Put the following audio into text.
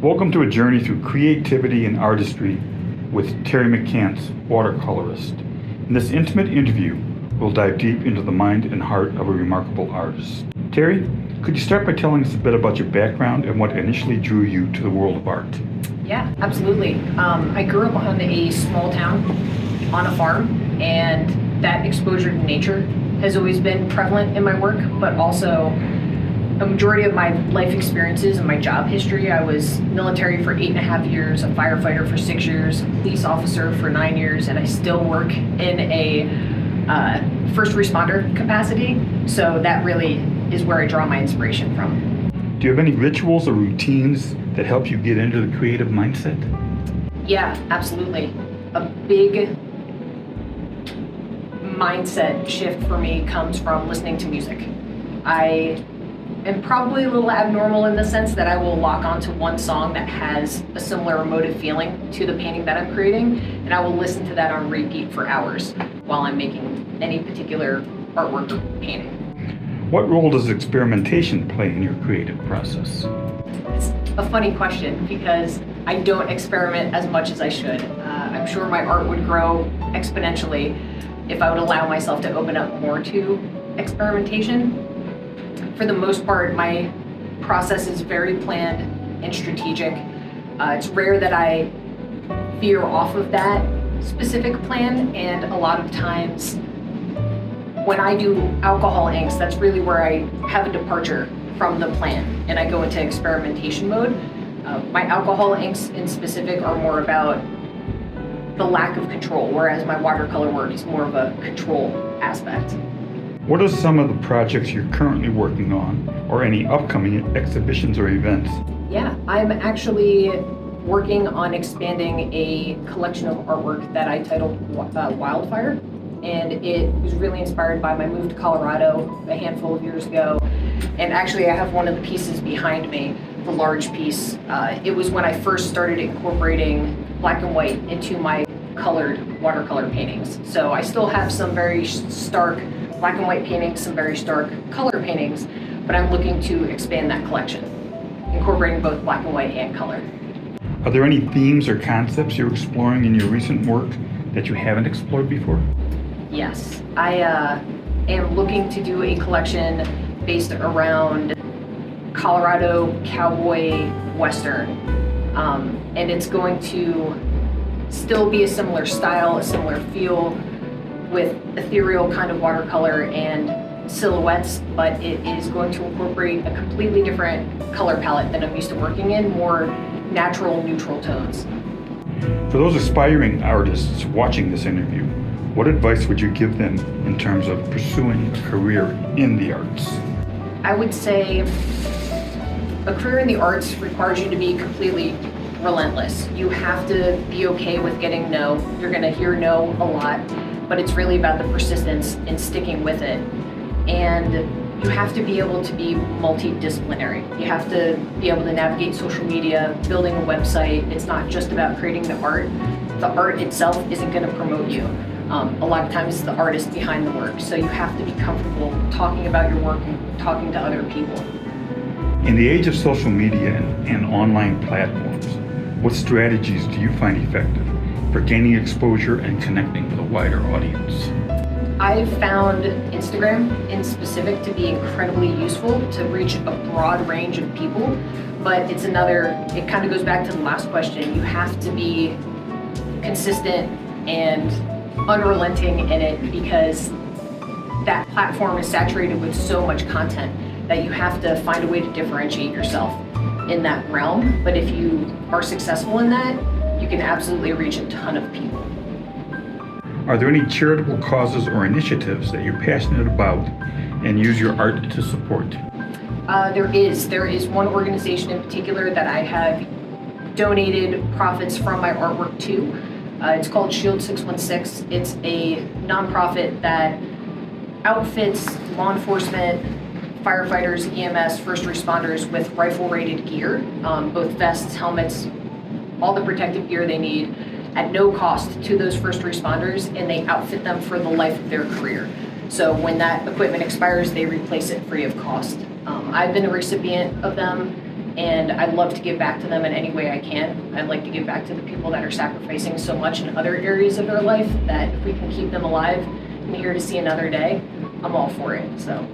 Welcome to a journey through creativity and artistry with Teri McCans, watercolorist. In this intimate interview, we'll dive deep into the mind and heart of a remarkable artist. Teri, could you start by telling us a bit about your background and what initially drew you to the world of art? Yeah, absolutely. I grew up on a small town on a farm, and that exposure to nature has always been prevalent in my work, but also a majority of my life experiences and my job history. I was military for 8.5 years, a firefighter for 6 years, a police officer for 9 years, and I still work in a first responder capacity. So that really is where I draw my inspiration from. Do you have any rituals or routines that help you get into the creative mindset? Yeah, absolutely. A big mindset shift for me comes from listening to music. I am probably a little abnormal in the sense that I will lock onto one song that has a similar emotive feeling to the painting that I'm creating, and I will listen to that on repeat for hours while I'm making any particular artwork or painting. What role does experimentation play in your creative process? It's a funny question because I don't experiment as much as I should. I'm sure my art would grow exponentially if I would allow myself to open up more to experimentation. For the most part, my process is very planned and strategic. It's rare that I veer off of that specific plan, and a lot of times when I do alcohol inks, that's really where I have a departure from the plan and I go into experimentation mode. My alcohol inks in specific are more about the lack of control, whereas my watercolor work is more of a control aspect. What are some of the projects you're currently working on, or any upcoming exhibitions or events? Yeah, I'm actually working on expanding a collection of artwork that I titled Wildfire, and it was really inspired by my move to Colorado a handful of years ago. And actually I have one of the pieces behind me, the large piece. It was when I first started incorporating black and white into my colored watercolor paintings. So I still have some very stark black and white paintings, some very stark color paintings, but I'm looking to expand that collection, incorporating both black and white and color. Are there any themes or concepts you're exploring in your recent work that you haven't explored before? Yes, I am looking to do a collection based around Colorado cowboy western, and it's going to still be a similar style, a similar feel, with ethereal kind of watercolor and silhouettes, but it is going to incorporate a completely different color palette than I'm used to working in, more natural, neutral tones. For those aspiring artists watching this interview, what advice would you give them in terms of pursuing a career in the arts? I would say a career in the arts requires you to be completely relentless. You have to be okay with getting no. You're gonna hear no a lot, but it's really about the persistence and sticking with it. And you have to be able to be multidisciplinary. You have to be able to navigate social media, building a website. It's not just about creating the art. The art itself isn't gonna promote you. A lot of times it's the artist behind the work. So you have to be comfortable talking about your work and talking to other people. In the age of social media and online platforms, what strategies do you find effective for gaining exposure and connecting with a wider audience? I've found Instagram in specific to be incredibly useful to reach a broad range of people, but it kind of goes back to the last question. You have to be consistent and unrelenting in it because that platform is saturated with so much content that you have to find a way to differentiate yourself in that realm. But if you are successful in that, you can absolutely reach a ton of people. Are there any charitable causes or initiatives that you're passionate about and use your art to support? There is one organization in particular that I have donated profits from my artwork to. It's called Shield 616. It's a nonprofit that outfits law enforcement, firefighters, EMS, first responders with rifle-rated gear, both vests, helmets, all the protective gear they need at no cost to those first responders, and they outfit them for the life of their career. So when that equipment expires, they replace it free of cost. I've been a recipient of them and I'd love to give back to them in any way I can. I'd like to give back to the people that are sacrificing so much in other areas of their life that if we can keep them alive and here to see another day, I'm all for it. So